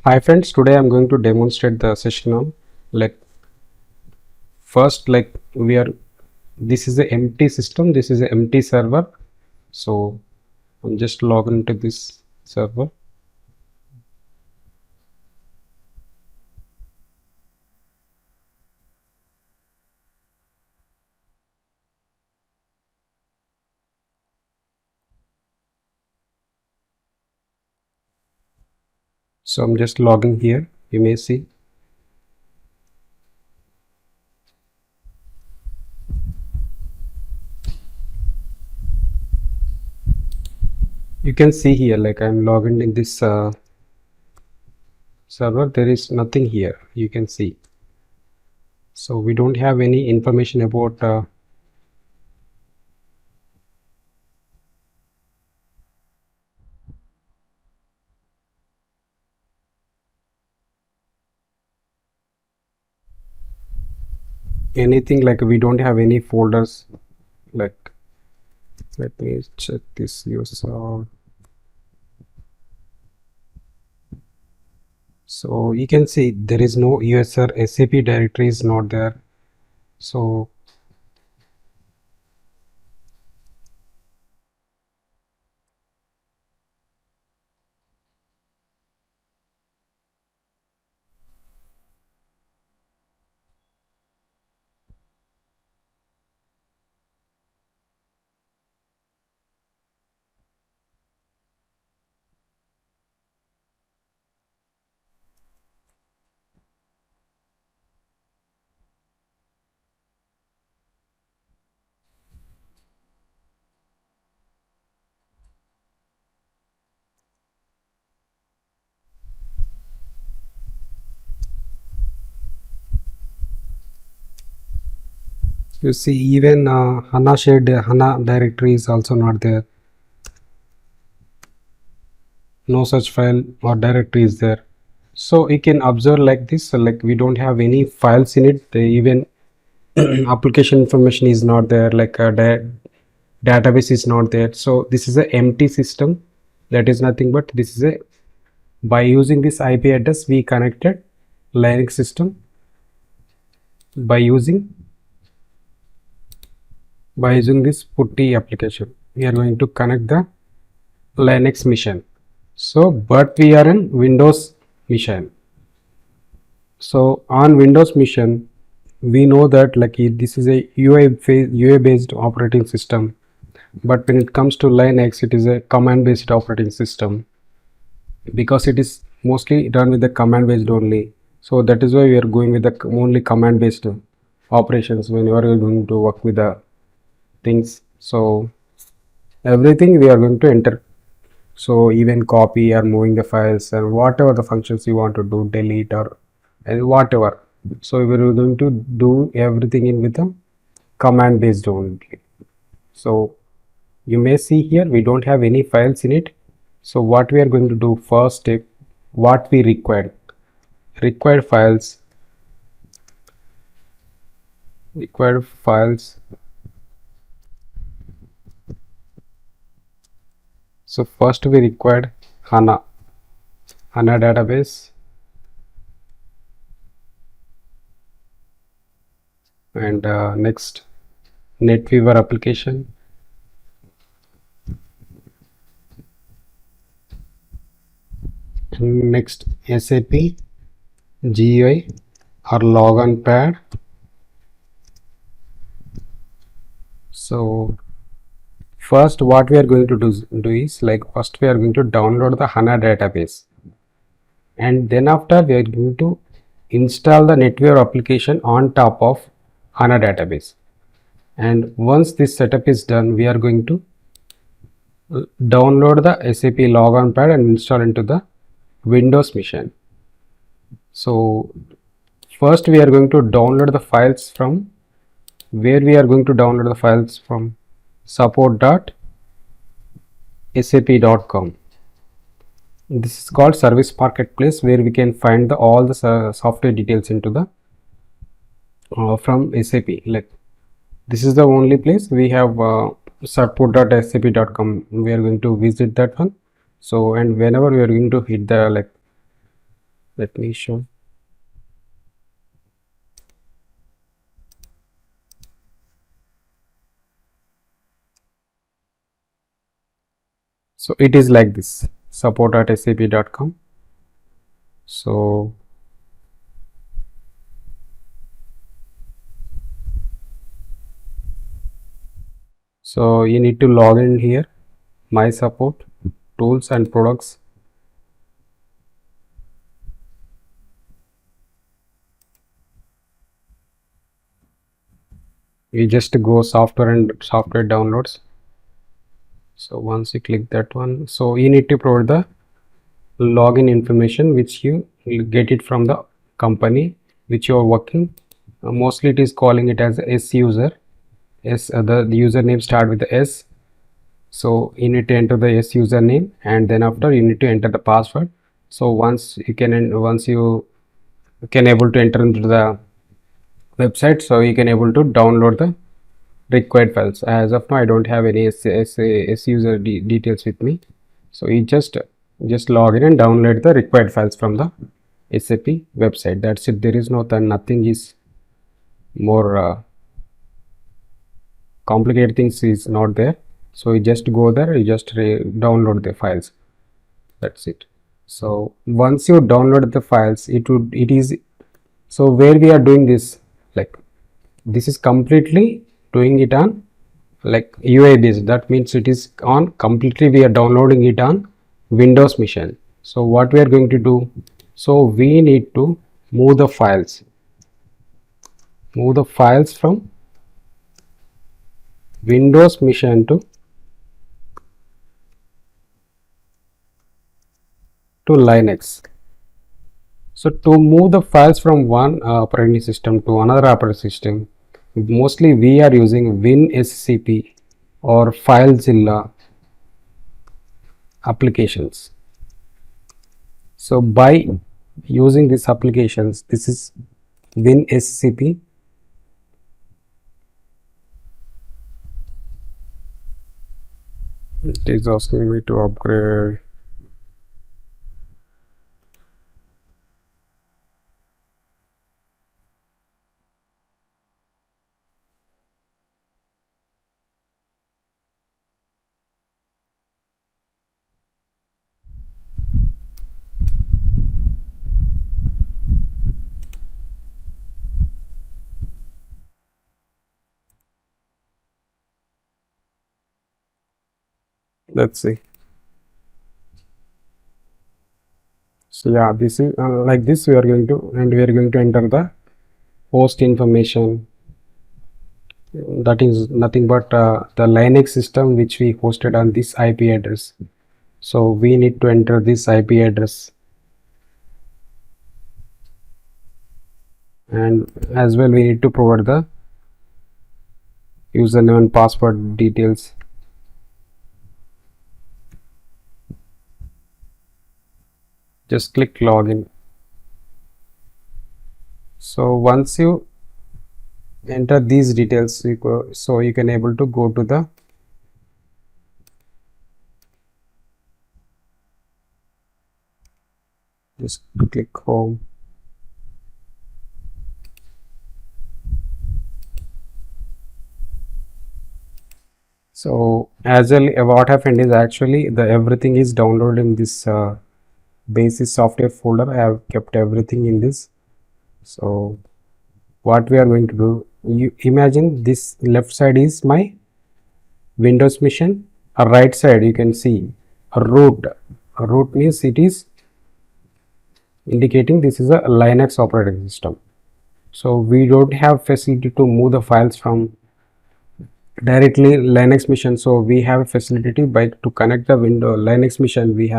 Hi friends, today I'm going to demonstrate the session on first this is an empty system, this is an empty server. So I'm just logging into this server. So I'm just logging here, you may see. You can see here like I'm logged in this server, there is nothing here, you can see. So we don't have any information about anything, like we don't have any folders. Like let me check this user. So you can see there is no user SAP directory is not there. So you see even HANA shared HANA directory is also not there. No such file or directory is there. So you can observe like this, like we don't have any files in it. Even application information is not there, like a database is not there. So this is an empty system. That is nothing but this is a, by using this IP address we connected Linux system by using this putty application. We are going to connect the Linux machine. So but we are in Windows machine. So on Windows machine we know that like this is a UI based operating system, but when it comes to Linux it is a command based operating system, because it is mostly done with the command based only. So that is why we are going with the only command based operations when you are going to work with the things. So everything we are going to enter. So even copy or moving the files and whatever the functions you want to do, delete or whatever. So we are going to do everything in with a command based only. So you may see here we don't have any files in it. So what we are going to do first step, what we required files. So first we required HANA database, and next NetWeaver application, next SAP GUI or login pad. So first what we are going to do is like first we are going to download the HANA database, and then after we are going to install the NetWeaver application on top of HANA database. And once this setup is done, we are going to download the SAP logon pad and install into the Windows machine. So first we are going to download the files from where we are going to download the files from support.sap.com. This is called service marketplace, where we can find all the software details into the from SAP. Like this is the only place we have support.sap.com. we are going to visit that one. So and whenever we are going to hit the Let me show. So it is like this, support@sap.com. So you need to log in here, my support, tools and products. You just go software and software downloads. So once you click that one, so you need to provide the login information which you get it from the company which you are working. Mostly it is calling it as S user. The username start with the S. So you need to enter the S username, and then after you need to enter the password. So once you can able to enter into the website, so you can able to download the required files. As of now I don't have any S user details with me, so you just log in and download the required files from the SAP website. That's it. There is nothing is more complicated things is not there. So you just go there, you just download the files. That's it. So once you download the files, it is, so where we are doing this, like this is completely doing it on like UI based. That means it is on completely, we are downloading it on Windows machine. So what we are going to do, so we need to move the files from Windows machine to Linux. So to move the files from one operating system to another operating system, mostly we are using WinSCP or FileZilla applications. So by using these applications, this is WinSCP. It is asking me to upgrade. Let's see. So yeah, this is like this. We are going to enter the host information. That is nothing but the Linux system which we hosted on this IP address. So we need to enter this IP address, and as well we need to provide the username and password details. Just click login. So once you enter these details, so you can able to go to the just click home. So as well, what happened is actually the everything is downloaded in this basis software folder. I have kept everything in this. So what we are going to do, you imagine this left side is my Windows machine, a right side you can see a root. A root means it is indicating this is a Linux operating system. So we don't have facility to move the files from directly Linux machine. So we have a facility by to connect the Linux machine. We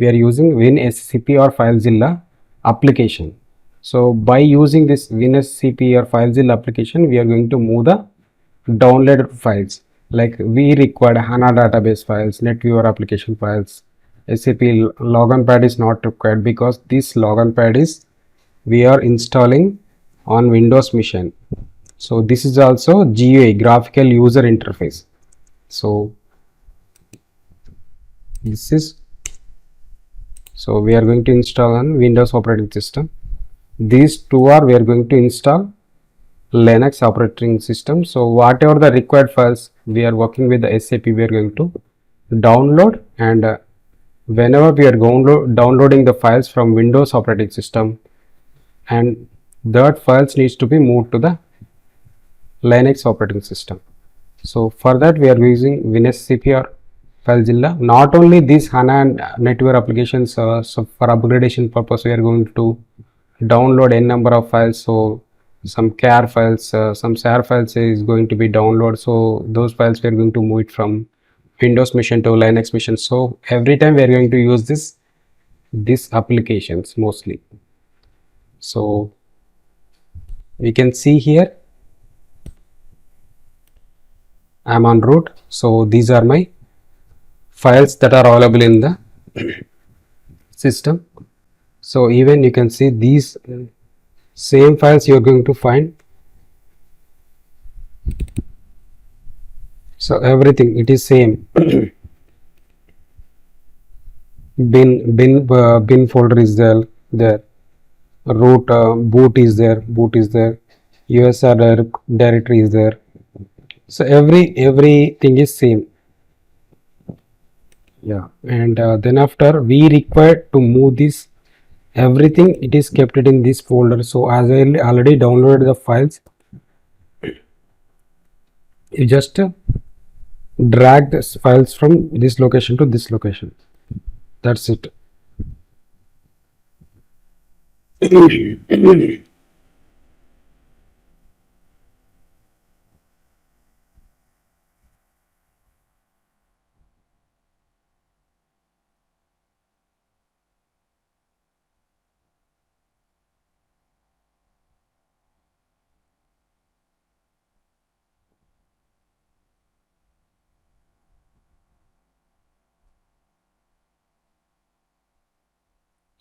are using WinSCP or FileZilla application. So by using this WinSCP or FileZilla application, we are going to move the downloaded files. Like we required HANA database files, NetViewer application files. SAP login pad is not required because this login pad is we are installing on Windows machine. So this is also GUI, graphical user interface. So this is, So we are going to install on Windows operating system. These two are we are going to install Linux operating system. So whatever the required files we are working with the SAP, we are going to download, and whenever we are downloading the files from Windows operating system, and that files needs to be moved to the Linux operating system. So for that we are using WinSCP or FileZilla. Not only these HANA and NetWare applications, so for upgradation purpose we are going to download n number of files. So some char files, some SAR files is going to be downloaded. So those files we are going to move it from Windows machine to Linux machine. So every time we are going to use these applications mostly. So we can see here I am on root. So these are my files that are available in the system. So even you can see these same files you are going to find. So everything it is same. bin folder is there, root boot is there, usr directory is there. So everything is same. Yeah, and then after we require to move this everything, it is kept it in this folder. So as I already downloaded the files, you just drag the files from this location to this location. That's it.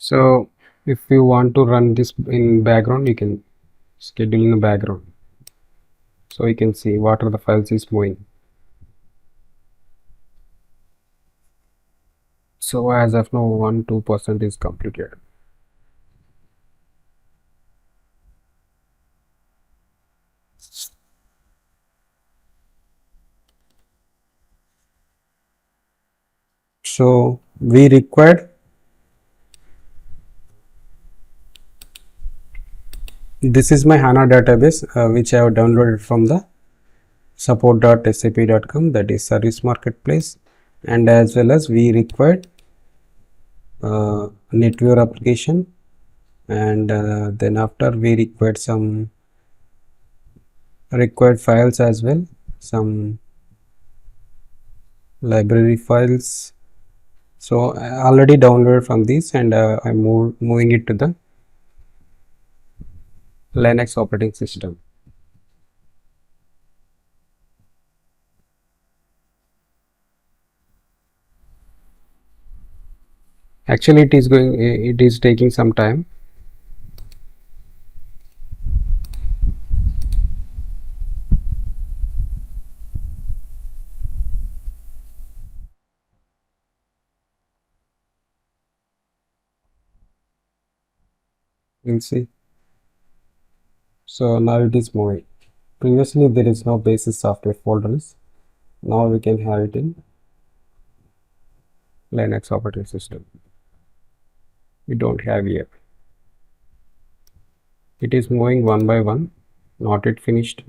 So if you want to run this in background, you can schedule in the background. So you can see what are the files is moving. So as of now 1-2% is completed. So we required this is my HANA database which I have downloaded from the support.sap.com, that is service marketplace, and as well as we required NetWare application, and then after we required some required files as well, some library files. So I already downloaded from these, and I'm moving it to the Linux operating system. Actually it is taking some time. We'll see. So now it is moving. Previously there is no basis software folders. Now we can have it in Linux operating system. We don't have here. It is moving one by one, not yet finished.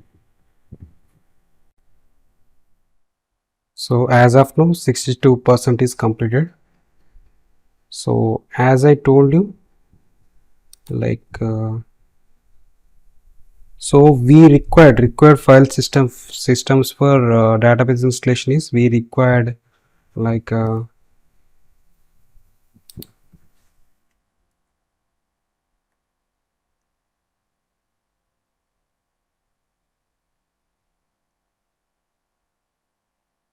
So as of now 62% is completed. So as I told you, like so we required file systems for database installation is we required like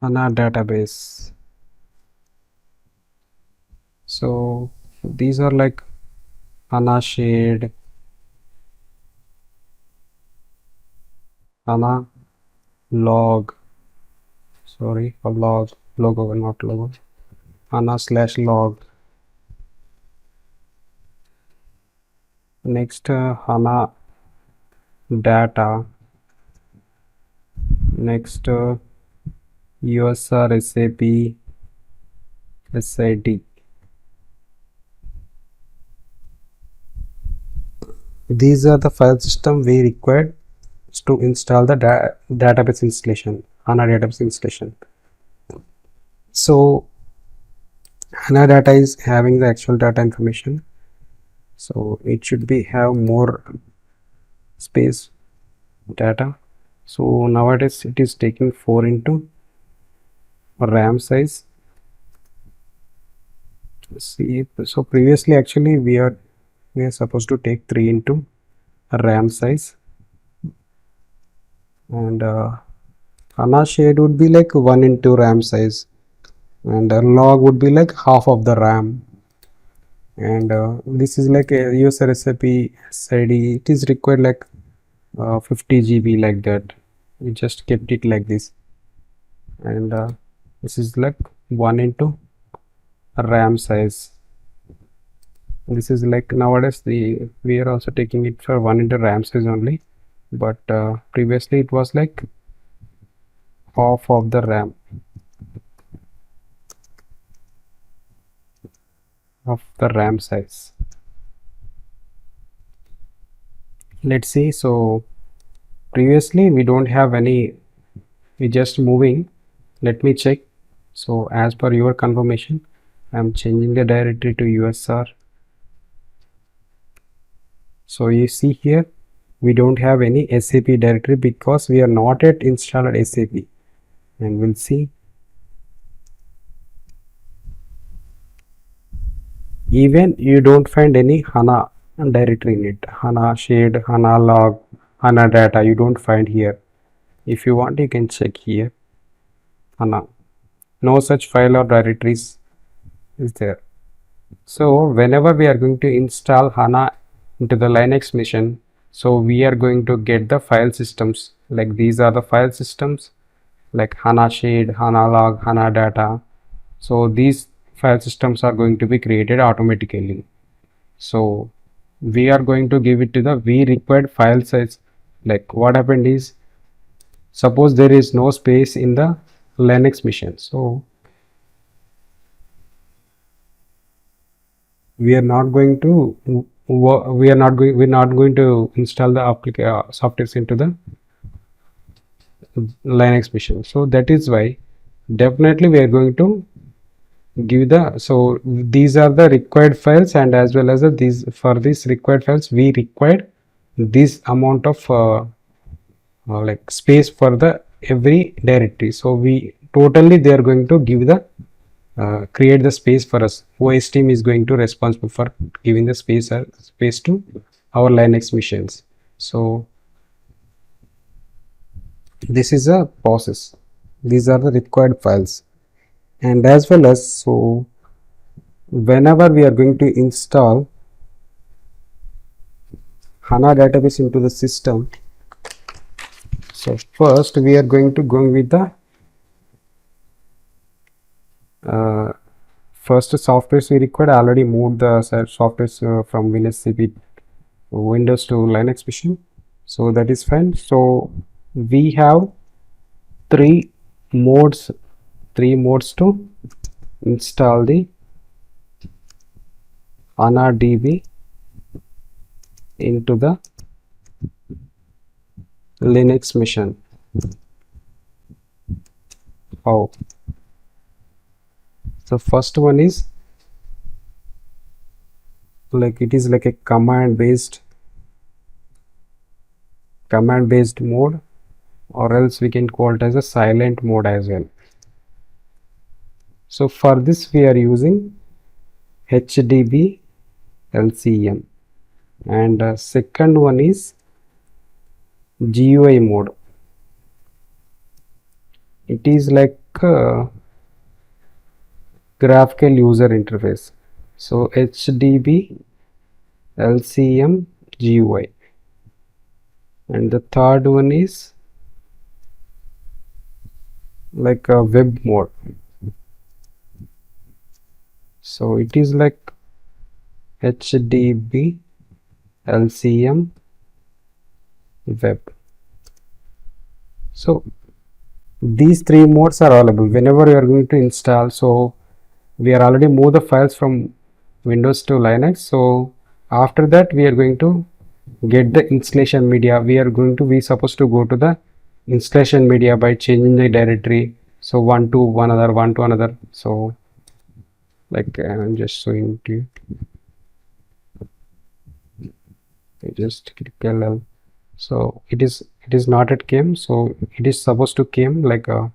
HANA database. So these are like HANA shared, HANA log, sorry, for log, logo, not logo, HANA/log. next HANA data, next USR SAP SID. These are the file system we required to install the database installation, HANA database installation. So HANA data is having the actual data information, so it should be have more space data. So nowadays it is taking 4 into RAM size. See, so previously actually we are supposed to take 3 into RAM size, and HANA shade would be like 1 into RAM size, and log would be like half of the RAM, and this is like a user recipe SID. It is required like 50 GB like that. We just kept it like this, and this is like 1 into RAM size. This is like nowadays we are also taking it for 1 into RAM size only, but previously it was like half of the RAM size. Let's see. So previously we don't have any, we just moving. Let me check. So as per your confirmation, I'm changing the directory to USR. So you see here we don't have any SAP directory because we are not yet installed SAP, and we'll see. Even you don't find any HANA directory in it. HANA shade, HANA log, HANA data you don't find here. If you want you can check here. HANA, no such file or directories is there. So whenever we are going to install HANA into the Linux machine, so we are going to get the file systems, like these are the file systems like HANA shade, HANA log, HANA data. So these file systems are going to be created automatically. So we are going to give it to the we required file size. Like what happened is, suppose there is no space in the Linux machine, so we are not going to we're not going to install the softwares into the Linux machine. So that is why definitely we are going to give the, so these are the required files, and as well as these, for these required files we required this amount of like space for the every directory. So we totally they are going to give the create the space for us. OS team is going to responsible for giving the space to our Linux machines. So this is a process. These are the required files, and as well as, so whenever we are going to install HANA database into the system, so first we are going to go with the first softwares we required. I already moved the softwares from Windows to Linux machine, so that is fine. So we have three modes to install the HANA DB into the Linux machine. How? So first one is like, it is like a command based mode, or else we can call it as a silent mode as well. So for this we are using HDB LCM, and second one is GUI mode. It is like graphical user interface. So HDB LCM GUI, and the third one is like a web mode. So it is like HDB LCM web. So these three modes are available whenever you are going to install. So we are already moved the files from Windows to Linux. So after that we are going to get the installation media. We supposed to go to the installation media by changing the directory. So one to one other, one to another. So like I'm just showing to you. I just click LL. So it is not at came. So it is supposed to came like a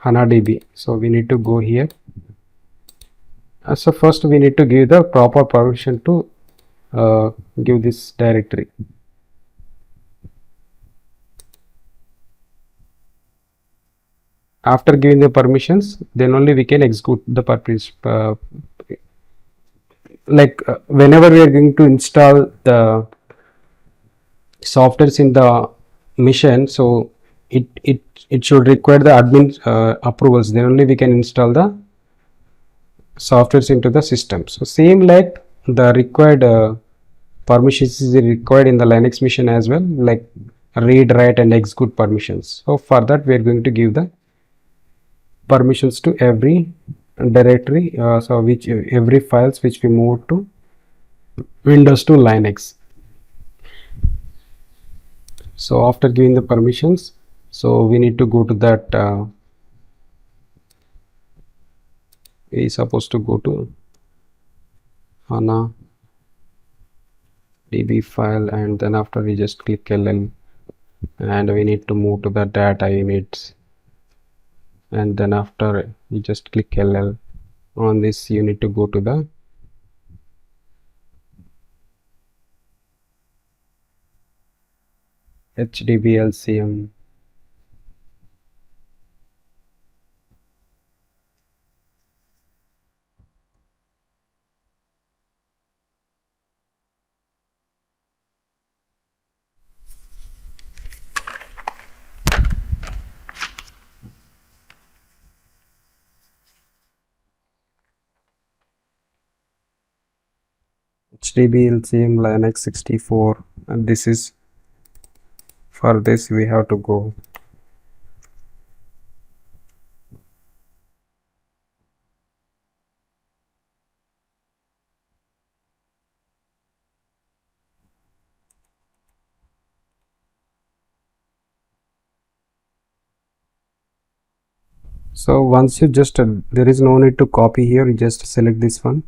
HANA DB. So we need to go here. So first we need to give the proper permission to give this directory. After giving the permissions, then only we can execute the purpose. Whenever we are going to install the softwares in the machine, so it should require the admin approvals. Then only we can install the softwares into the system. So same like the required permissions is required in the Linux machine as well, like read, write and execute permissions. So for that we are going to give the permissions to every directory, so which every files which we move to Windows to Linux. So after giving the permissions, so we need to go to that we supposed to go to HANA DB file, and then after we just click LL, and we need to move to the data units, and then after you just click LL. On this you need to go to the HDB LCM. HDB LCM Linux 64, and this is for this we have to go. So once you just there is no need to copy here, you just select this one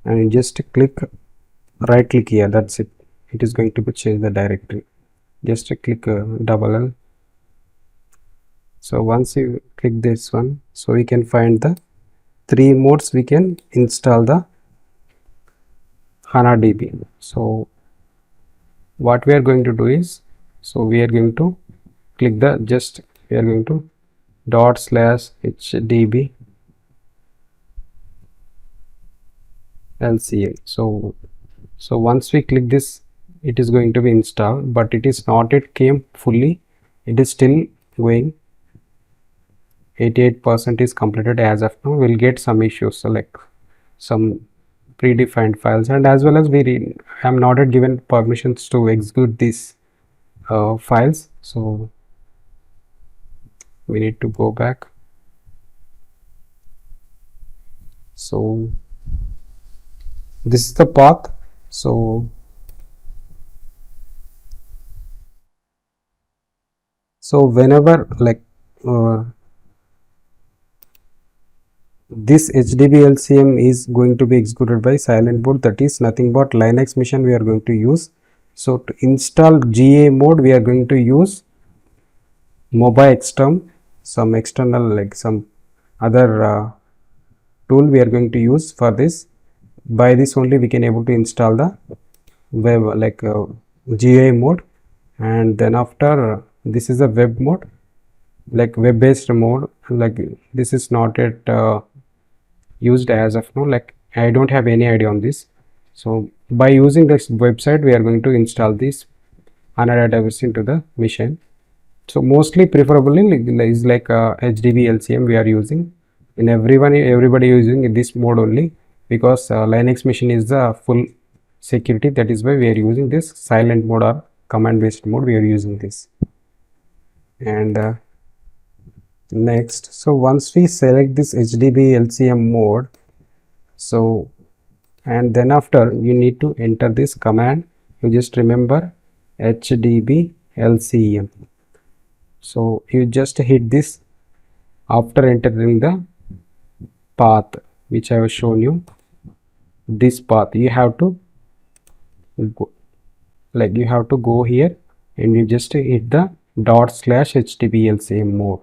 and you just click right click here, that's it. It is going to change the directory. Just click double L. So once you click this one, so we can find the three modes we can install the HANA DB. So what we are going to do is, so we are going to click the we are going to /HDB LCM. So once we click this, it is going to be installed, but it is not yet came fully. It is still going. 88% is completed as of now. We'll get some issues, so like some predefined files, and as well as I am not yet given permissions to execute these files. So we need to go back. So this is the path. So whenever like this HDB LCM is going to be executed by silent boot, that is nothing but Linux machine we are going to use. So to install GA mode, we are going to use MobiXterm, some external like some other tool we are going to use for this. By this only we can able to install the web like GUI mode, and then after this is a web mode, like web based mode. Like this is not yet used as of now, like I don't have any idea on this. So by using this website we are going to install this HANA database into the machine. So mostly preferably is like HDB LCM we are using. In everybody using in this mode only, because Linux machine is the full security. That is why we are using this silent mode or command based mode. We are using this. And next, so once we select this HDB LCM mode, so and then after you need to enter this command. You just remember HDB LCM. So you just hit this after entering the path which I have shown you. This path you have to go, like you have to go here and you just hit the /HDBLCM mode.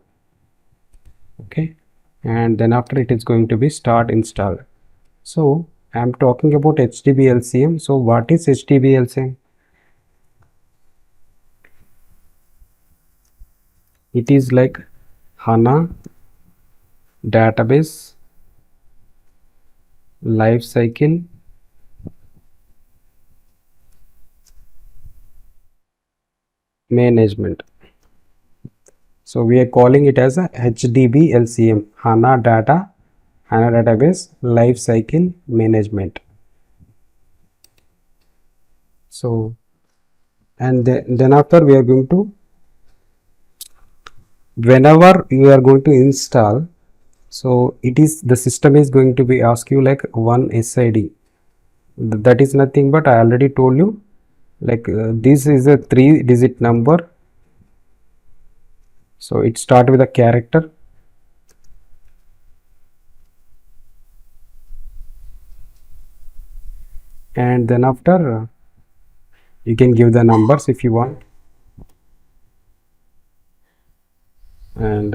Okay, and then after it is going to be start install. So I am talking about HDBLCM. So what is HDBLCM? It is like HANA database lifecycle management. So we are calling it as a HDB LCM, HANA database lifecycle management. So and then after we are going to, whenever you are going to install, so it is the system is going to be ask you like one SID. That is nothing but I already told you, like this is a 3-digit number. So it start with a character, and then after you can give the numbers if you want, and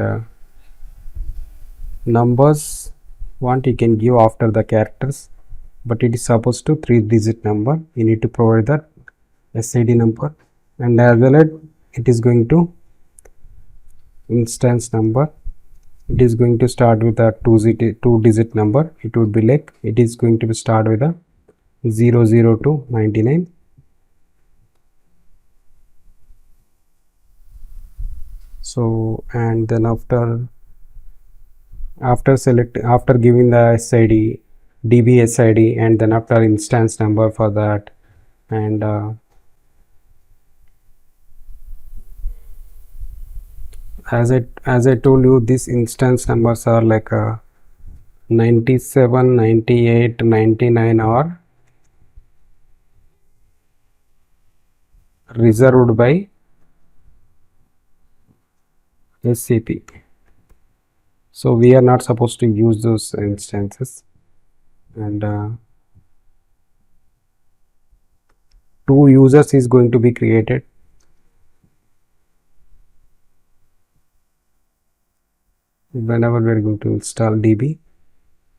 numbers want you can give after the characters, but it is supposed to 3-digit number. You need to provide that SID number, and as well as it is going to instance number. It is going to start with a 2-digit number. It would be like it is going to start with a 00 to 99. So and then after giving the SID, DB SID, and then after instance number for that, and as I told you, these instance numbers are like 97, 98, 99 are reserved by SAP. So we are not supposed to use those instances, and 2 users is going to be created. Whenever we are going to install DB,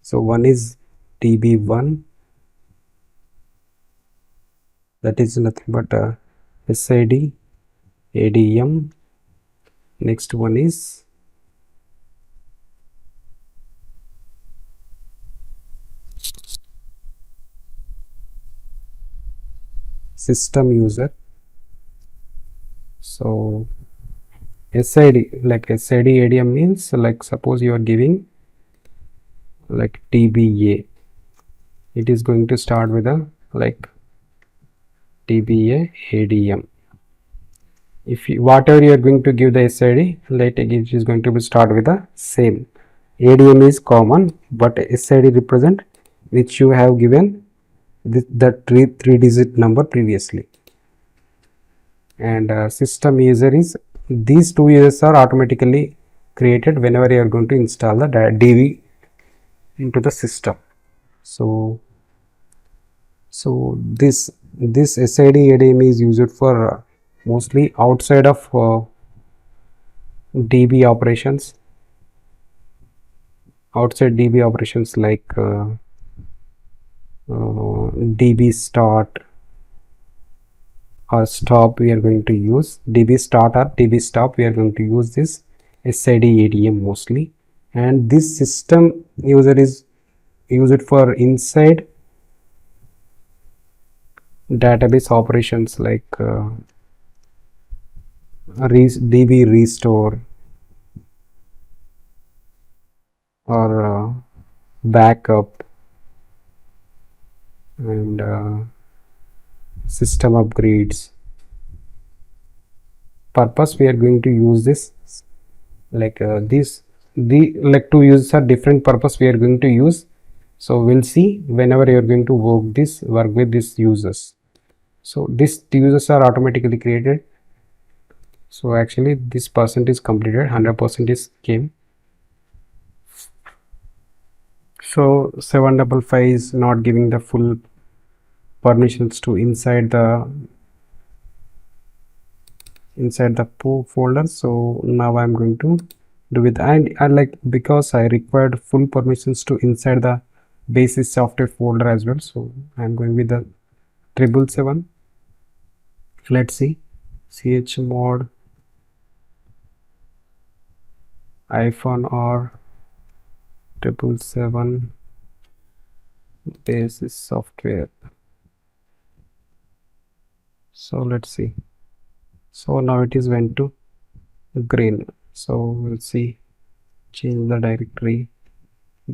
so one is DB1, that is nothing but SID ADM. Next one is system user. So SID, like SID ADM means, like suppose you are giving like TBA, it is going to start with a like TBA ADM. If you, whatever you are going to give the SID, like it is going to be start with the same. ADM is common, but SID represent which you have given the 3-digit number previously. And system user is, these 2 users are automatically created whenever you are going to install the DB into the system. So this SID ADM is used for mostly outside of DB operations, like DB start or stop. We are going to use DB start or DB stop. We are going to use this SID ADM mostly, and this system user is used for inside database operations like DB restore or backup, and system upgrades. Purpose we are going to use this like like two uses are different purpose we are going to use. So we'll see whenever you are going to work with these users. So these users are automatically created. So actually this percent is completed, 100% is came. So 755 is not giving the full permissions to inside the folder. So now I'm going to do with, and I like, because I required full permissions to inside the basis software folder as well. So I'm going with the 777. Let's see, chmod iPhone or 777 basis software. So let's see. So now it is went to green. So we'll see, change the directory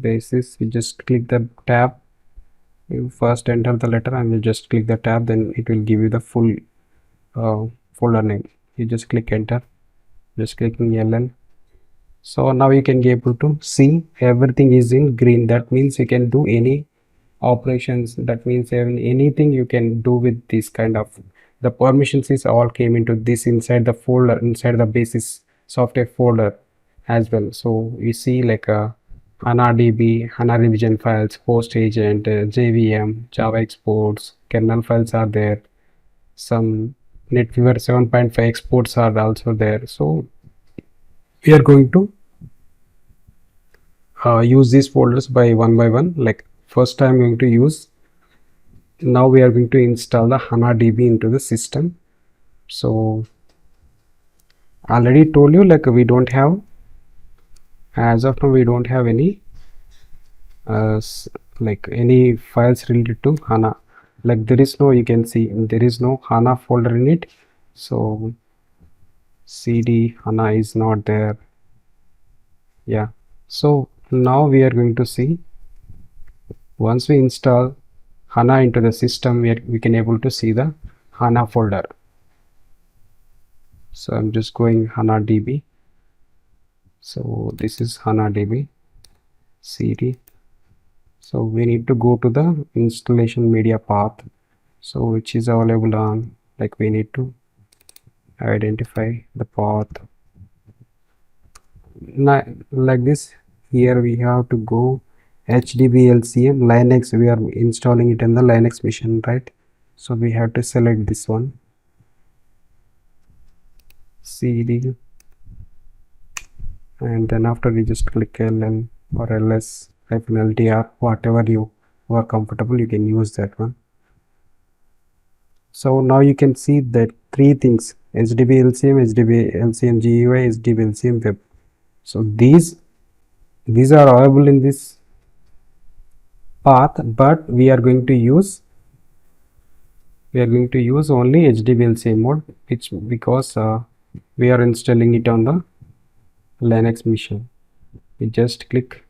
basis. You just click the tab, you first enter the letter and you just click the tab, then it will give you the full folder name. You just click enter, just clicking LL. So now you can be able to see everything is in green. That means you can do any operations. That means anything you can do with this kind of, the permissions is all came into this inside the folder, inside the basis software folder as well. So you see like HANA DB, HANA revision files, host agent, JVM, Java exports, kernel files are there. Some NetWeaver 7.5 exports are also there. So we are going to use these folders by one. Like first I'm going to use, now we are going to install the HANA DB into the system. So already told you, like we don't have, as of now we don't have any like any files related to HANA. Like there is no, you can see there is no HANA folder in it. So cd HANA is not there. Yeah, so now we are going to see, once we install HANA into the system, we can able to see the HANA folder. So I'm just going HANA DB. So this is HANA DB cd. So we need to go to the installation media path, so which is available on, like we need to identify the path. Now like this, here we have to go HDBLCM Linux. We are installing it in the Linux machine, right? So we have to select this one, cd, and then after we just click LL or ls-ltr, whatever you are comfortable, you can use that one. So now you can see that three things: HDBLCM, HDBLCM GUI, HDBLCM web. So these are available in this path, but we are going to use only HDBLCM mode, which because we are installing it on the Linux machine. We just click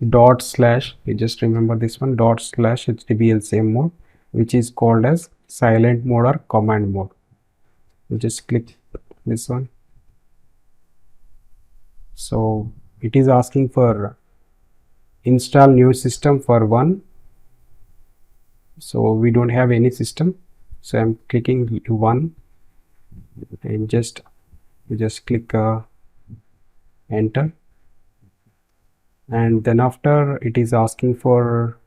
/, we just remember this one, /HDBLCM mode, which is called as silent mode or command mode. We just click this one. So it is asking for install new system for one. So we don't have any system, so I'm clicking one and you just click enter, and then after it is asking for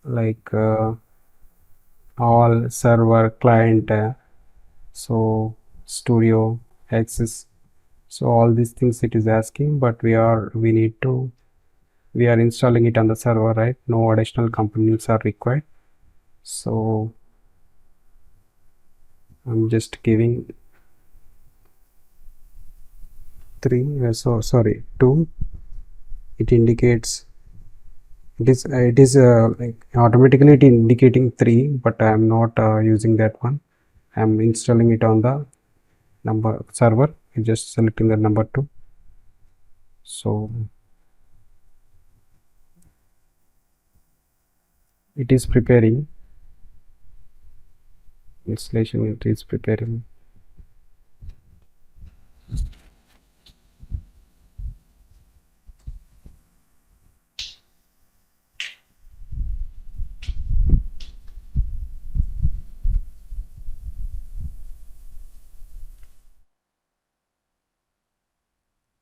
like all server client, so studio access, so all these things it is asking, but we are installing it on the server, right? No additional components are required. So I'm just giving 3, sorry 2. It indicates it is like automatically it indicating 3, but I am not using that one. I am installing it on the number server. I'm just selecting the number 2. So It is preparing. Installation it is preparing.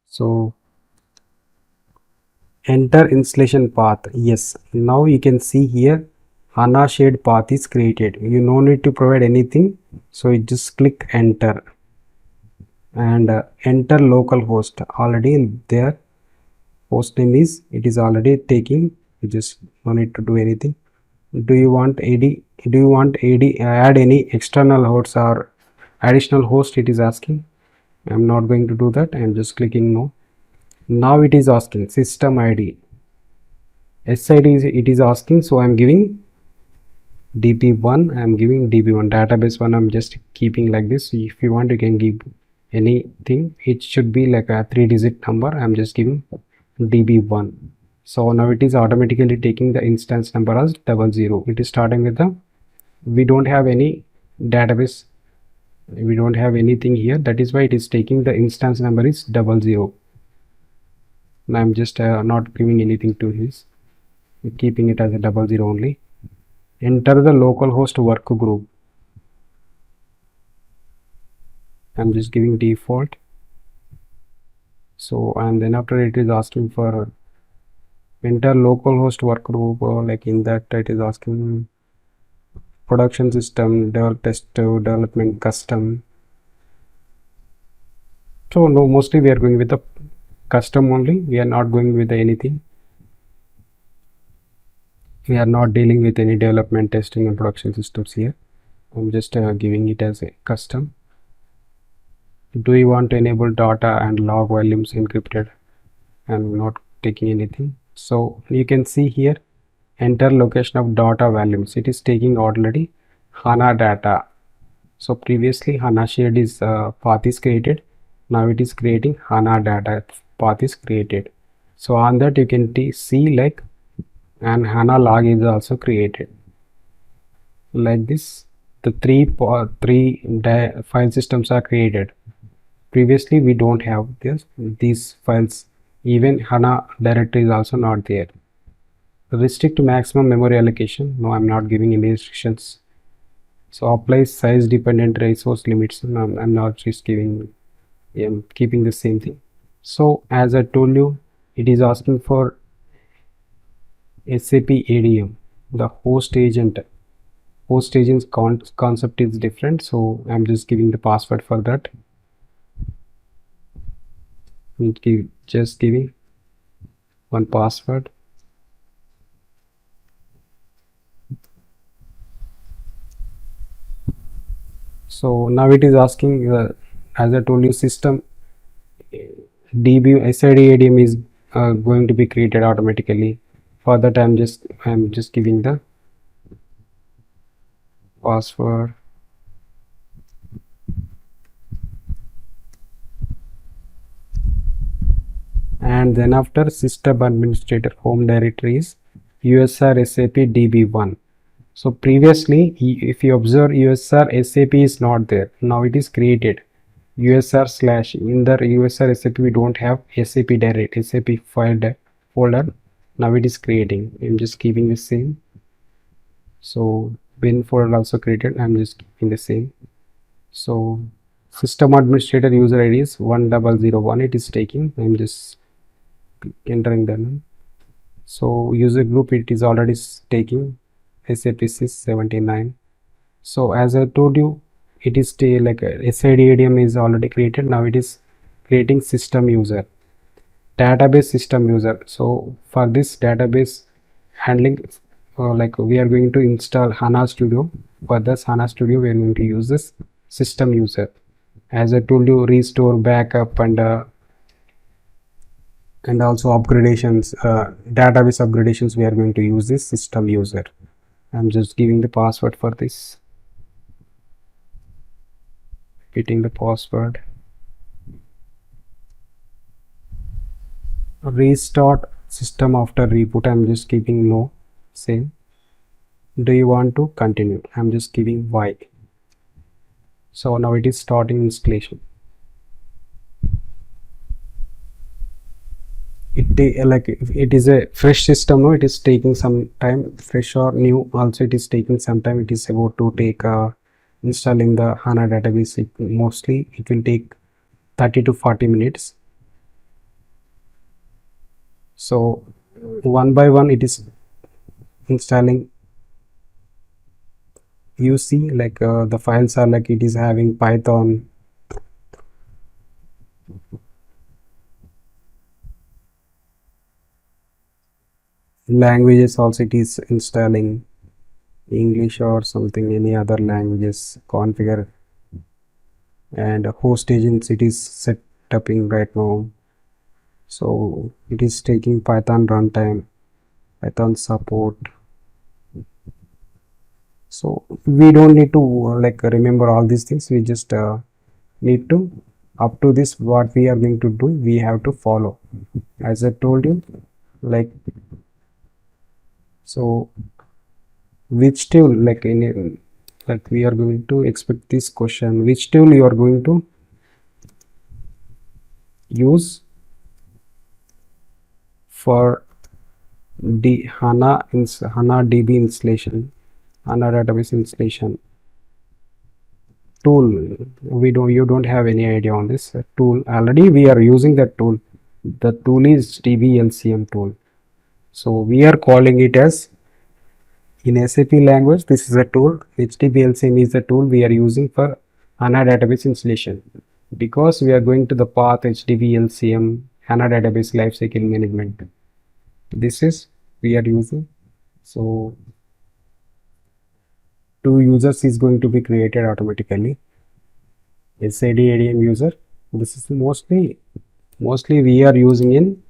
So enter installation path. Yes, now you can see here HANA shared path is created. You no need to provide anything. So you just click enter and enter local host. Already there host name is, it is already taking. You just no need to do anything. Do you want add any external hosts or additional host? It is asking. I'm not going to do that. I'm just clicking no. Now it is asking system ID. SID is, it is asking, so I'm giving DB1. I'm giving DB1. Database 1 I'm just keeping like this. If you want you can give anything. It should be like a 3-digit number. I'm just giving DB1. So now it is automatically taking the instance number as 00. It is starting with the, we don't have any database, we don't have anything here, that is why it is taking the instance number is 00. Now I'm just not giving anything to his, keeping it as a 00 only. Enter the localhost work group. I'm just giving default. So and then after it is asking for enter localhost work group, like in that it is asking production system, develop test, development custom. So no, mostly we are going with the custom only. We are not going with anything. We are not dealing with any development, testing and production systems here. I'm just giving it as a custom. Do you want to enable data and log volumes encrypted? I'm not taking anything. So you can see here enter location of data volumes. It is taking already HANA data. So previously HANA shared is path is created. Now it is creating HANA data path is created. So on that you can see like, and HANA log is also created. Like this, the three file systems are created. Previously we don't have these files. Even HANA directory is also not there. Restrict maximum memory allocation. No, I'm not giving any restrictions. So apply size dependent resource limits. No, I'm not just giving, I'm keeping the same thing. So as I told you, it is asking for SAP ADM, the host agent. Host agent's concept is different, so I'm just giving the password for that. Just giving one password. So now it is asking, as I told you, system DB SID ADM is going to be created automatically. For that, I'm just giving the password. And then after system administrator home directory is USR SAP DB1. So previously, if you observe, USR SAP is not there. Now it is created. USR slash, in the USR SAP we don't have SAP direct SAP file folder. Now it is creating. I'm just keeping the same. So bin folder also created. I'm just keeping the same. So system administrator user ID is 1001. It is taking. I'm just entering the name. So user group, it is already taking SAP 79. So as I told you, it is like SID ADM is already created. Now it is creating system user, database system user. So for this database handling, like we are going to install HANA Studio. For this HANA Studio, we are going to use this system user. As I told you, restore, backup, and also upgradations, database upgradations, we are going to use this system user. I'm just giving the password for this, repeating the password. Restart system after reboot, I'm just keeping no, same. do you want to continue? I'm just giving Y. So now it is starting installation. Like it is a fresh system, no, it is taking some time. Fresh or new also, it is taking some time. It is about to take installing the HANA database. Mostly it will take 30 to 40 minutes. So one by one it is installing. You see, like the files are like, it is having Python, languages also it is installing, English or something, any other languages configure, and host agents it is set up in right now. So it is taking Python runtime, Python support. So we don't need to like remember all these things. We just need to, up to this what we are going to do, we have to follow as I told you. Like, so which tool, like like we are going to expect this question, which tool you are going to use for HANA DB installation, HANA database installation tool. You don't have any idea on this tool. Already we are using that tool. The tool is DBLCM tool. So we are calling it as, in SAP language, this is a tool. HDBLCM is the tool we are using for HANA database installation, because we are going to the path HDBLCM HANA database lifecycle management. This is we are using. So two users is going to be created automatically. SAD ADM user. This is mostly we are using in,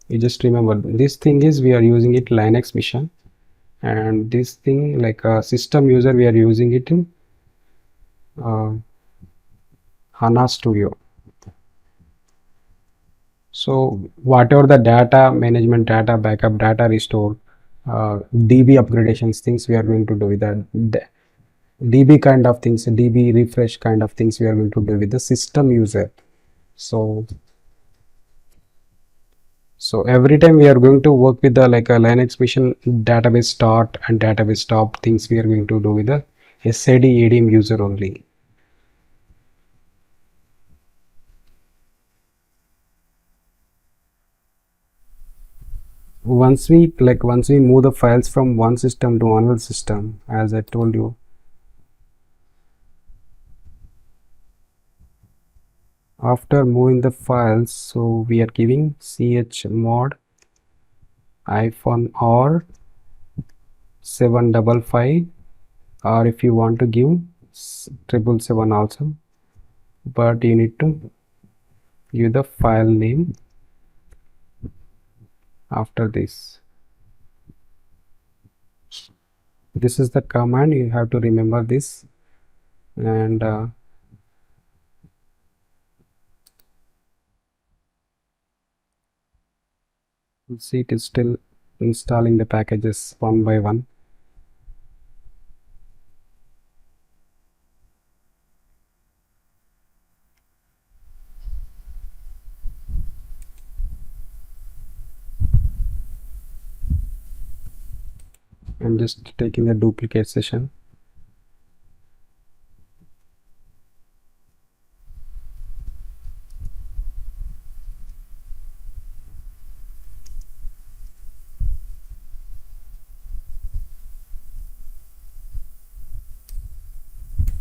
you just remember this thing is we are using it Linux mission, and this thing like a system user we are using it in HANA Studio. So whatever the data management, data backup, data restore, DB upgradations things we are going to do with that, DB kind of things, DB refresh kind of things we are going to do with the system user. So every time we are going to work with the like a Linux mission database start and database stop things we are going to do with the SAD ADM user only. Once we move the files from one system to another system, as I told you, after moving the files, so we are giving chmod -r 755, or if you want to give 777 also, but you need to give the file name after this. This is the command, you have to remember this. And see, it is still installing the packages one by one. I'm just taking a duplicate session.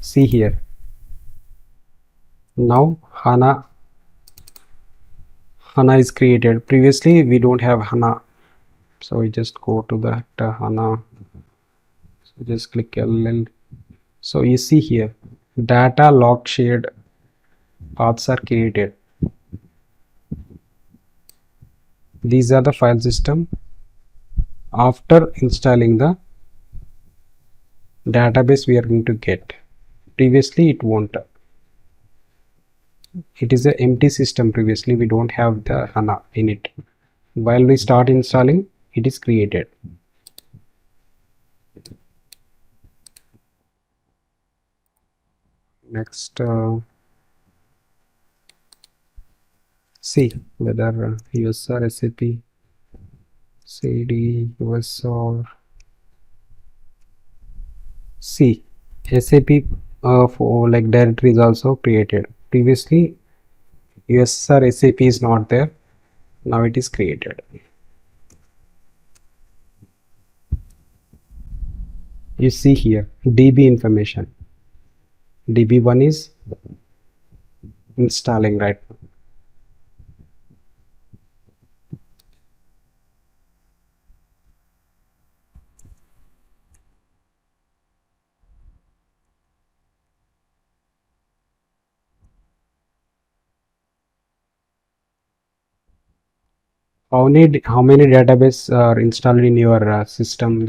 See here, now HANA is created. Previously we don't have HANA, so we just go to that HANA. So just click LL. So you see here, data log shared paths are created. These are the file system after installing the database we are going to get. Previously it won't. It is an empty system. Previously we don't have the HANA in it. While we start installing, it is created. Next, see whether US or SAP CD US or C. SAP for like directory is also created. Previously, US or SAP is not there. Now it is created. You see here DB information. DB1 is installing right now. How many database are installed in your system,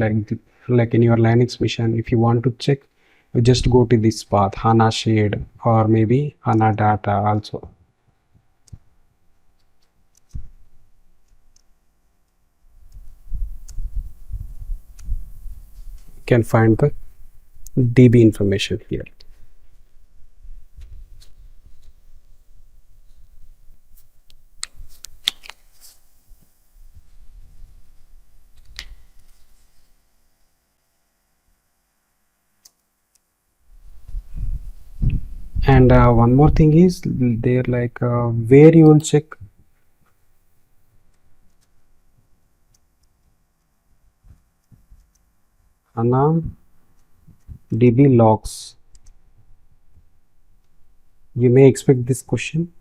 like in your Linux machine? If you want to check, you just go to this path, HANA shared or maybe HANA data also. You can find the DB information here. And one more thing is there, like where you will check HANA DB logs. You may expect this question.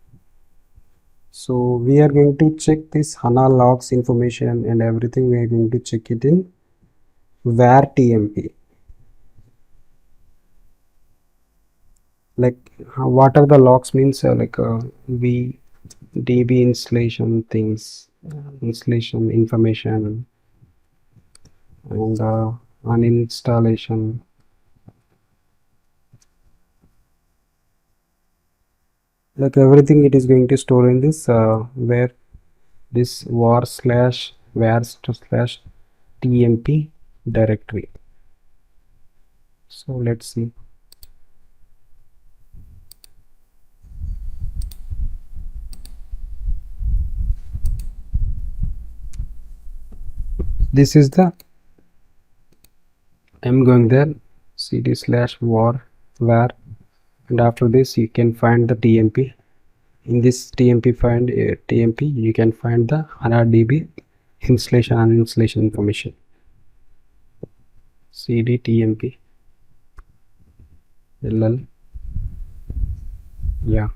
So we are going to check this HANA logs information and everything. We are going to check it in var tmp. Like what are the logs means, we DB installation things, installation information, and uninstallation. Like everything it is going to store in this where this var/tmp directory. So let's see. This is the, I'm going there, cd/var, and after this you can find the tmp. In this tmp you can find the HANA DB installation and uninstallation information. cd tmp ll, yeah.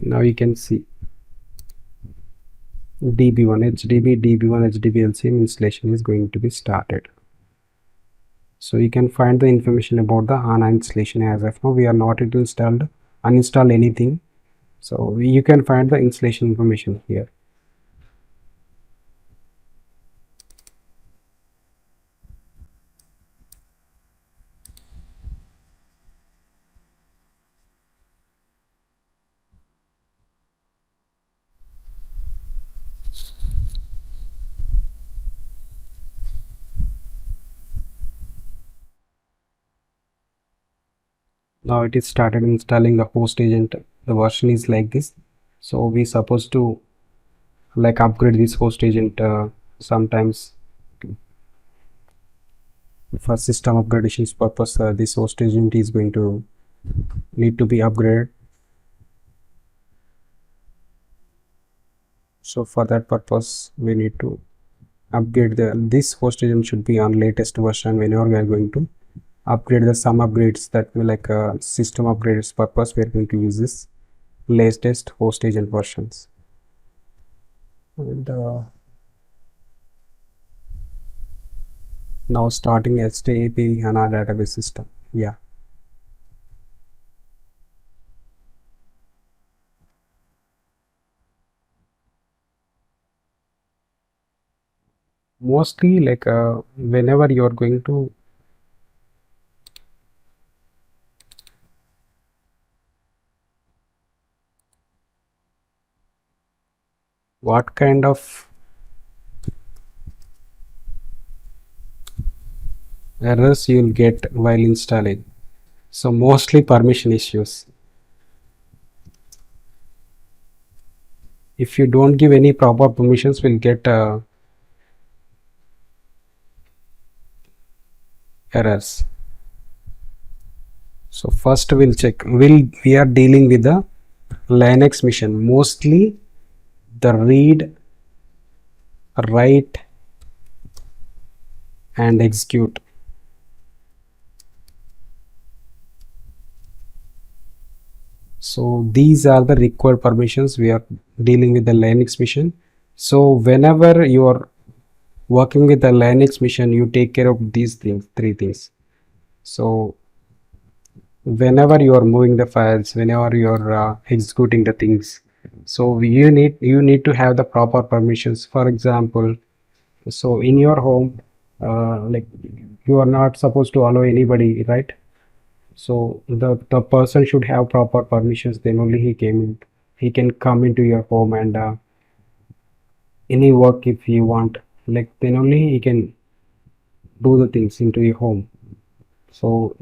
Now you can see db1 hdb db1 hdb lcm installation is going to be started. So you can find the information about the HANA installation. As of now we are not uninstall anything, so you can find the installation information here. Now it is started installing the host agent. The version is like this, so we supposed to like upgrade this host agent sometimes for system upgradations purpose. This host agent is going to need to be upgraded. So for that purpose we need to upgrade this host agent should be on latest version. Whenever we are going to upgrade some upgrades that will like system upgrades purpose, we are going to use this latest host agent versions. And now starting SAP HANA database system. Yeah, mostly like whenever you are going to what kind of errors you will get while installing. So mostly permission issues. If you don't give any proper permissions, we'll get errors. So first we'll check. We are dealing with the Linux mission. Mostly the read, write, and execute. So these are the required permissions. We are dealing with the Linux mission. So whenever you are working with the Linux mission, you take care of these things, three things. So whenever you are moving the files, whenever you are executing the things, so you need to have the proper permissions. For example, so in your home, like you are not supposed to allow anybody, right? So the person should have proper permissions. Then only he can come into your home and any work if he want. Like then only he can do the things into your home. So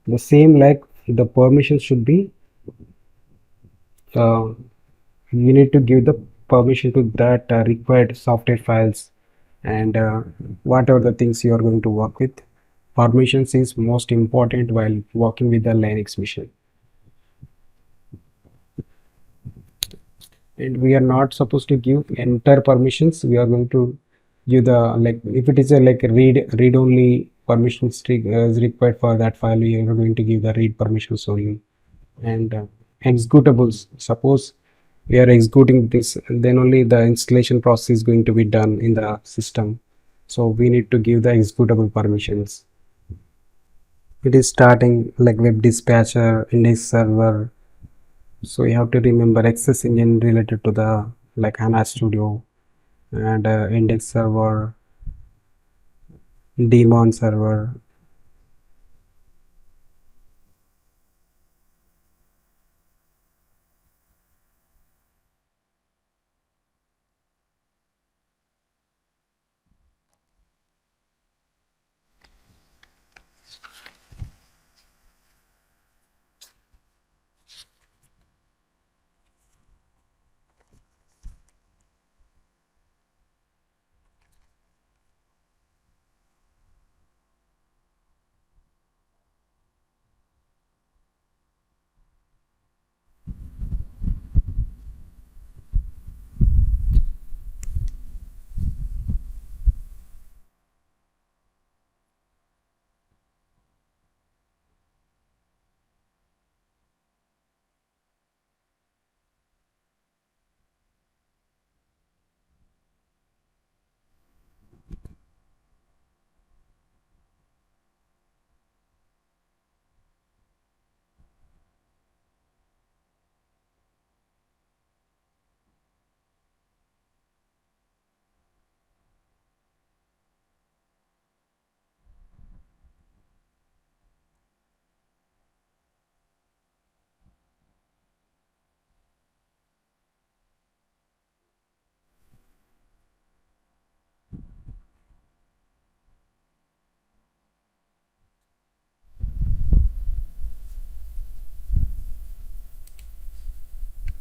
the same like the permissions should be uh, you need to give the permission to that required software files and whatever the things you are going to work with. Permissions is most important while working with the Linux machine. And we are not supposed to give entire permissions. We are going to give the, like if it is a like read only permissions is required for that file, we are going to give the read permissions only. And executables, suppose we are executing this, then only the installation process is going to be done in the system, so we need to give the executable permissions. It is starting like web dispatcher, index server, so you have to remember access engine related to the like HANA Studio, and index server, daemon server.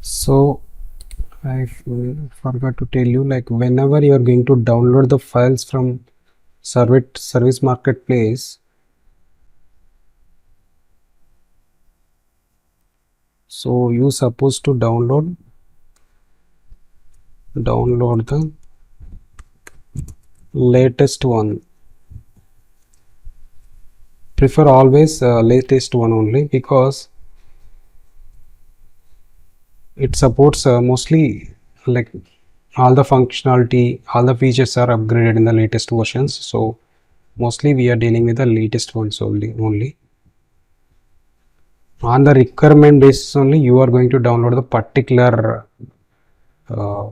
So forgot to tell you, like whenever you are going to download the files from service marketplace, so you supposed to download the latest one. Prefer always latest one only, because it supports mostly like all the functionality, all the features are upgraded in the latest versions. So mostly we are dealing with the latest ones only. On the requirement basis only, you are going to download the particular uh,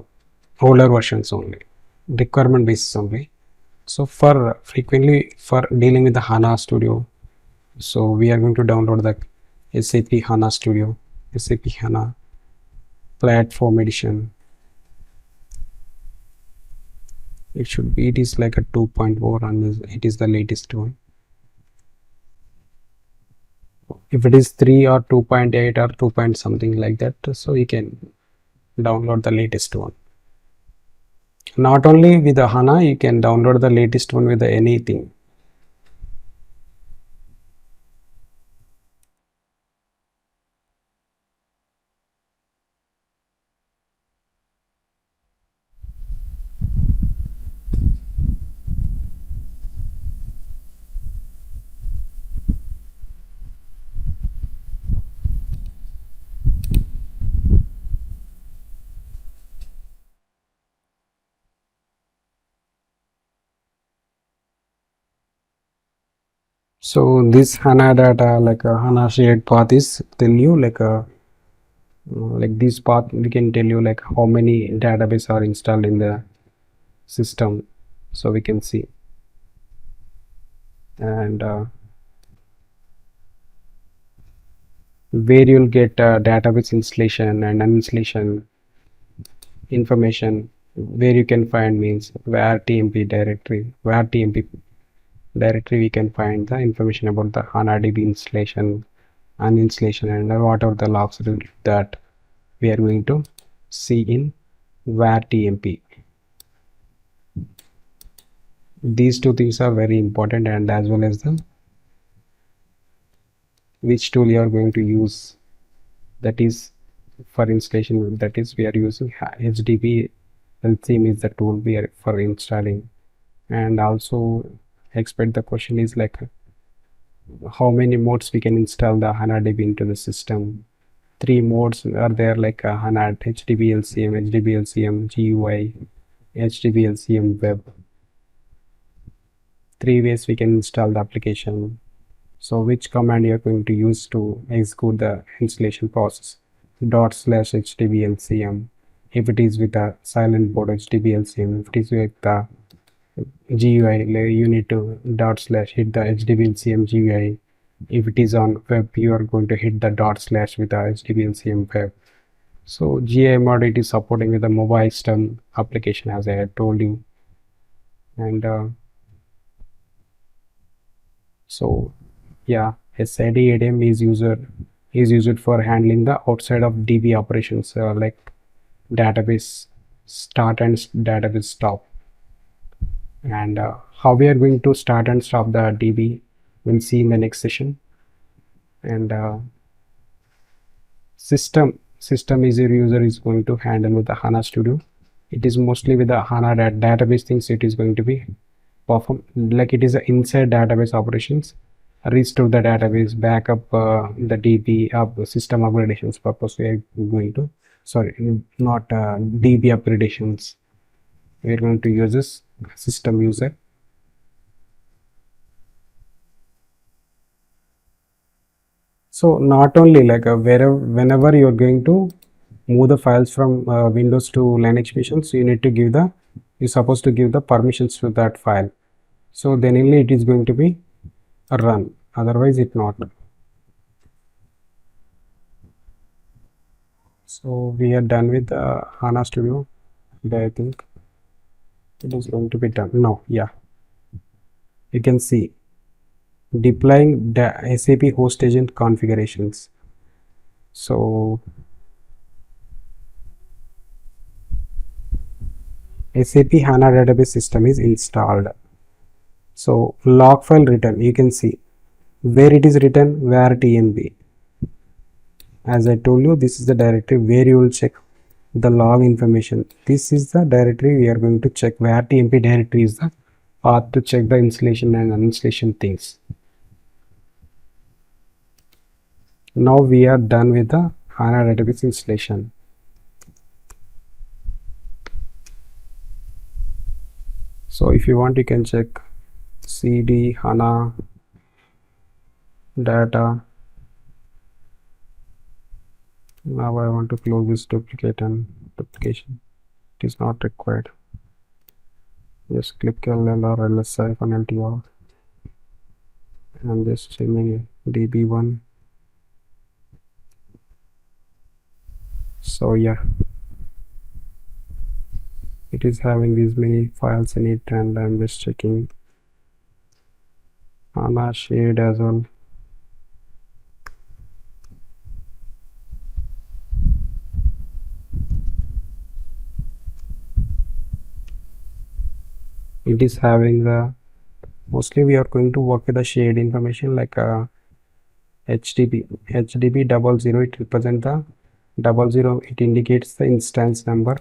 older versions only. Requirement basis only. So for frequently for dealing with the HANA Studio, so we are going to download the SAP HANA Studio, SAP HANA Platform Edition. It is like a 2.0 and it is the latest one. if it is 3 or 2.8 or 2 point something like that, so you can download the latest one. Not only with the HANA, you can download the latest one with the anything. So this HANA data, like a HANA shared path is tell you like a like this path we can tell you like how many database are installed in the system, so we can see. And where you'll get database installation and uninstallation information, where you can find means where tmp directory, where tmp directory we can find the information about the HANA DB installation, uninstallation, and what are the logs that we are going to see in where tmp. These two things are very important, and as well as the which tool you are going to use, that is for installation, that is we are using HDB LCM is the tool we are for installing. And also expect the question is like how many modes we can install the HANA DB into the system. 3 modes are there, like HANA HDB LCM, HDB LCM GUI, HDB LCM web. 3 ways we can install the application. So which command you are going to use to execute the installation process? /HDBLCM if it is with a silent board, HDBLCM if it is with the GUI, you need to / hit the HDBLCM GUI. If it is on web, you are going to hit the / with the HDBLCM web. So GUI mod, it is supporting with the mobile system application, as I had told you. And so yeah, SID ADM is used for handling the outside of DB operations, like database start and database stop. And how we are going to start and stop the DB, we'll see in the next session. And system is your user is going to handle with the HANA Studio. It is mostly with the HANA database things. It is going to be perform like it is a inside database operations, restore the database, backup the DB of system upgradations purpose. We are going to, sorry, not DB upgradations. We are going to use this system user. So not only like whenever you are going to move the files from Windows to Linux machines, you need to give the, you're supposed to give the permissions to that file. So then only it is going to be a run, otherwise it not. So we are done with HANA Studio. I think it is going to be done now. Yeah, you can see deploying the SAP host agent configurations. So SAP HANA database system is installed. So log file written, you can see where it is written, where tmp. As I told you, this is the directory where you will check the log information. This is the directory we are going to check. Where tmp directory is the path to check the installation and uninstallation things. Now we are done with the HANA database installation. So if you want, you can check cd HANA data. Now I want to close this duplicate and duplication. It is not required. Just click LL or LSI-LTR and just changing DB1. So yeah, it is having these many files in it, and I'm just checking HANA shared as well. it is having the mostly we are going to work with the shared information like HDB 00, it represents the 00, it indicates the instance number.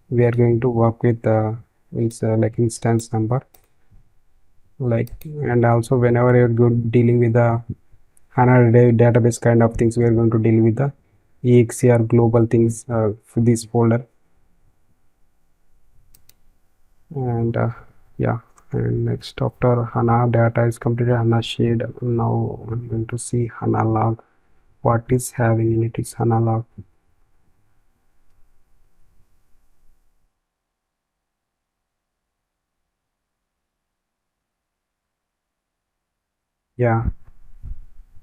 We are going to work with the like instance number, like, and also whenever you're good dealing with the HANA database kind of things, we are going to deal with the exe or global things for this folder. And yeah, and next after HANA data is completed, HANA shared, now I'm going to see HANA log. What is having in it is HANA log. Yeah,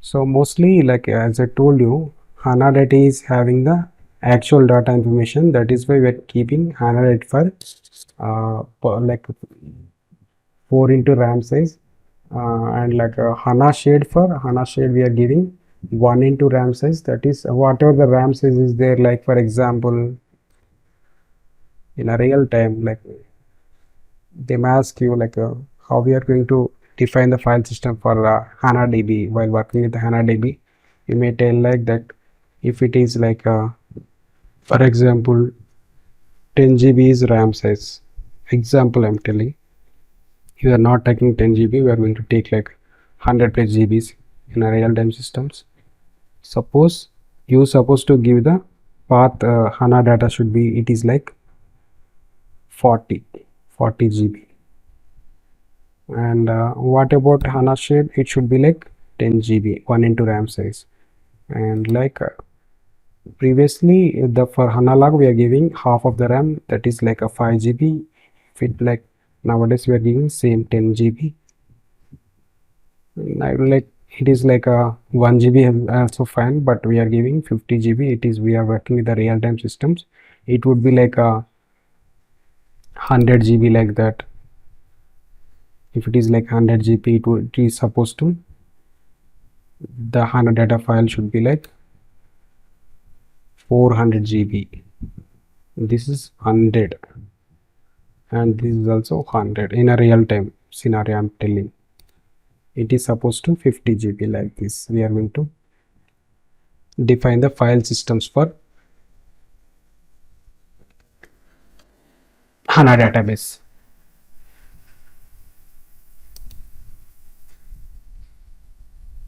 so mostly like as I told you, HANA data is having the actual data information. That is why we are keeping HANA data for like 4 into RAM size, and like HANA shade, for HANA shade we are giving 1 into RAM size. That is whatever the RAM size is there. Like for example, in a real time, like they may ask you like how we are going to define the file system for HANA DB while working with the HANA DB. You may tell like that if it is like for example 10 GB is RAM size. Example I'm telling. You are not taking 10 GB. We are going to take like 100 plus GBs in a real time systems. Suppose you supposed to give the path HANA data should be, it is like 40 GB. And what about HANA shade? It should be like 10 GB, 1 into RAM size. And like previously the for HANA log we are giving half of the RAM, that is like a 5 GB. Fit like nowadays we are giving same 10 GB. I like it is like a 1 GB also fine, but we are giving 50 GB. It is, we are working with the real time systems. It would be like a 100 GB like that. If it is like 100 GB, it is supposed to, the HANA data file should be like 400 GB. This is 100 and this is also 100 in a real time scenario. I'm telling it is supposed to 50 GB like this. We are going to define the file systems for HANA database.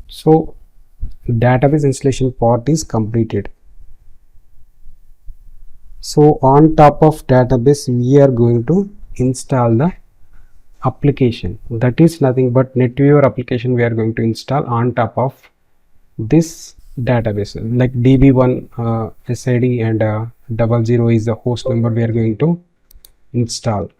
So database installation part is completed. So on top of database we are going to install the application, that is nothing but NetWeaver application we are going to install on top of this database, like db1 SID and 00 is the host number we are going to install.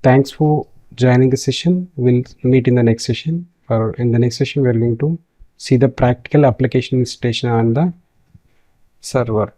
Thanks for joining the session. We'll meet in the next session, or in the next session we are going to see the practical application installation on the server.